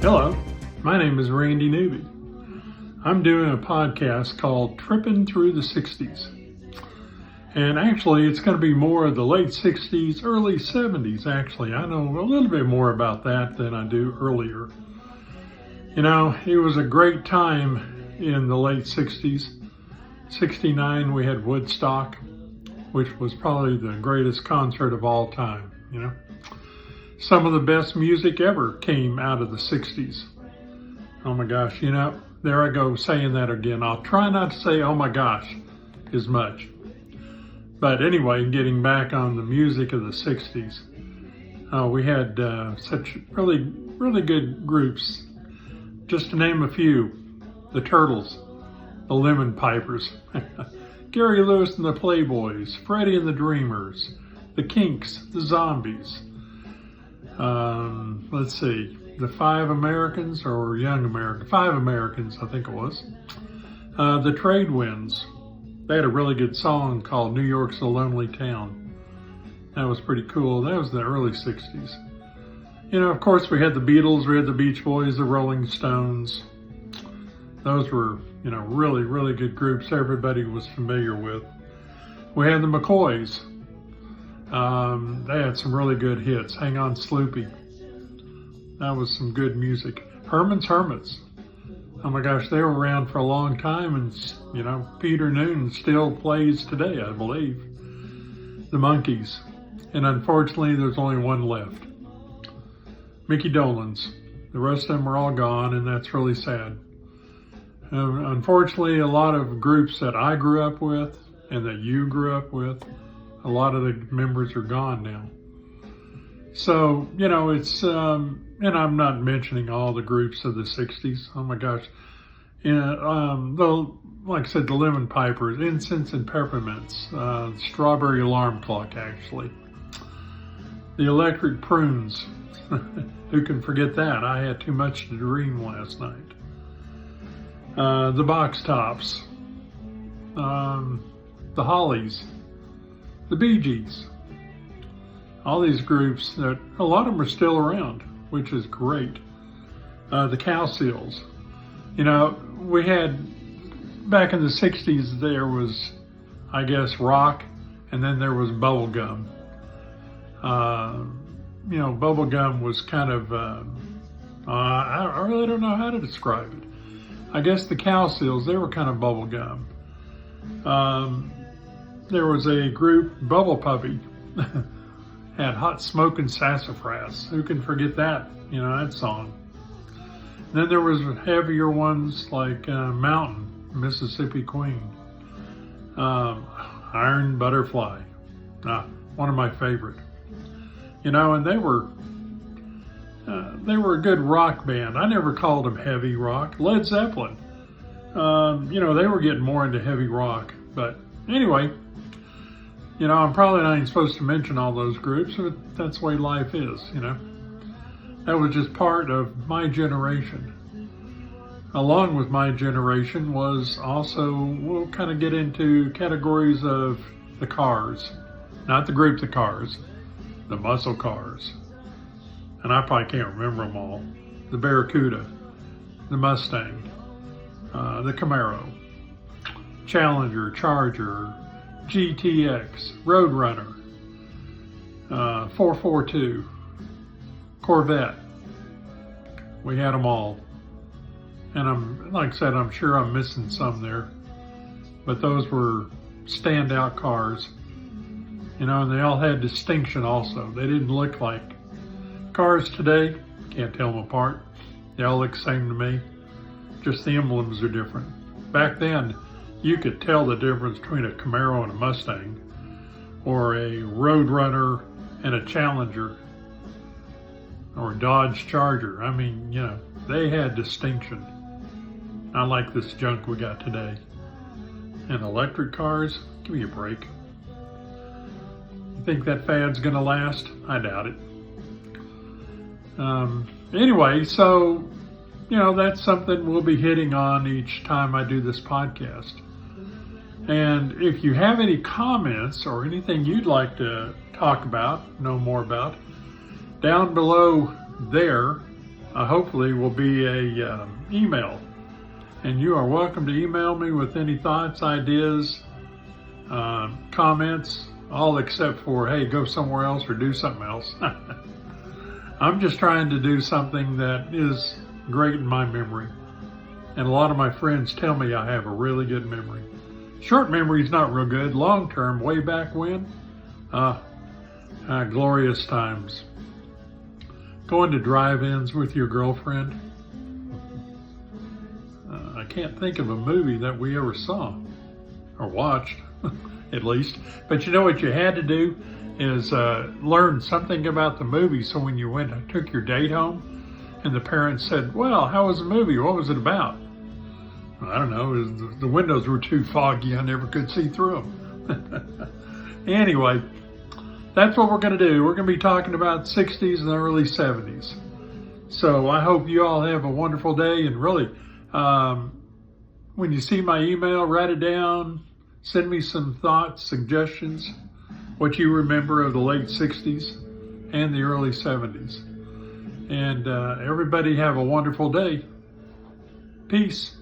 Hello, my name is Randy Newby. I'm doing a podcast called Tripping Through the 60s. And actually, it's going to be more of the late 60s, early 70s, actually. I know a little bit more about that than I do earlier. You know, it was a great time in the late 60s. 69, we had Woodstock, which was probably the greatest concert of all time, you know. Some of the best music ever came out of the 60s. Oh my gosh, you know, there I go saying that again. I'll try not to say oh my gosh as much. But anyway, getting back on the music of the 60s, we had such really good groups. Just to name a few: the Turtles, the Lemon Pipers, Gary Lewis and the Playboys, Freddie and the Dreamers, the Kinks, the Zombies. Let's see, the Five Americans, or Young American, Five Americans, I think it was. The Trade Winds. They had a really good song called New York's a Lonely Town. That was pretty cool. That was the early 60s. You know, of course, we had the Beatles, we had the Beach Boys, the Rolling Stones. Those were, you know, really good groups everybody was familiar with. We had the McCoys. They had some really good hits. Hang On Sloopy. That was some good music. Herman's Hermits. Oh my gosh, they were around for a long time, and you know, Peter Noonan still plays today, I believe. The Monkees. And unfortunately, there's only one left. Mickey Dolenz. The rest of them are all gone, and that's really sad. Unfortunately, a lot of groups that I grew up with and that you grew up with, a lot of the members are gone now. So, you know, it's, and I'm not mentioning all the groups of the 60s. Oh my gosh. Though, like I said, the Lemon Pipers, Incense and Peppermints, Strawberry Alarm Clock, actually. The Electric Prunes. Who can forget that? I had too much to dream last night. The Box Tops. The Hollies. The Bee Gees. All these groups that a lot of them are still around, which is great. The Cowsills. You know, we had back in the 60s, there was, I guess, rock, and then there was bubblegum. You know, bubblegum was kind of, I really don't know how to describe it. I guess the Cowsills, they were kind of bubblegum. There was a group, Bubble Puppy, had Hot Smokin' Sassafras. Who can forget that? You know, that song. Then there was heavier ones like Mountain, Mississippi Queen. Iron Butterfly. One of my favorite. You know, and they were a good rock band. I never called them heavy rock. Led Zeppelin. You know, they were getting more into heavy rock. But anyway, you know, I'm probably not even supposed to mention all those groups, but that's the way life is, you know. That was just part of my generation. Along with my generation was also, we'll kind of get into categories of the Cars. Not the group The Cars, the muscle cars. And I probably can't remember them all. The Barracuda, the Mustang, the Camaro, Challenger, Charger, GTX, Roadrunner, 442, Corvette. We had them all. And like I said, I'm sure I'm missing some there. But those were standout cars. You know, and they all had distinction also. They didn't look like cars today. Can't tell them apart. They all look the same to me. Just the emblems are different. Back then, you could tell the difference between a Camaro and a Mustang, or a Roadrunner and a Challenger, or a Dodge Charger. I mean, you know, they had distinction. Not like this junk we got today. And electric cars, give me a break. You think that fad's gonna last? I doubt it. Anyway, so, you know, that's something we'll be hitting on each time I do this podcast. And if you have any comments or anything you'd like to talk about, know more about, down below there, hopefully will be a email. And you are welcome to email me with any thoughts, ideas, comments, all except for, hey, go somewhere else or do something else. I'm just trying to do something that is great in my memory. And a lot of my friends tell me I have a really good memory. Short memory is not real good. Long term, way back when, glorious times. Going to drive-ins with your girlfriend. I can't think of a movie that we ever saw or watched, at least. But you know what you had to do is learn something about the movie. So when you went and took your date home and the parents said, well, how was the movie? What was it about? I don't know. The windows were too foggy. I never could see through them. Anyway, that's what we're going to do. We're going to be talking about 60s and the early 70s. So I hope you all have a wonderful day. And really, when you see my email, write it down. Send me some thoughts, suggestions, what you remember of the late 60s and the early 70s. And everybody have a wonderful day. Peace.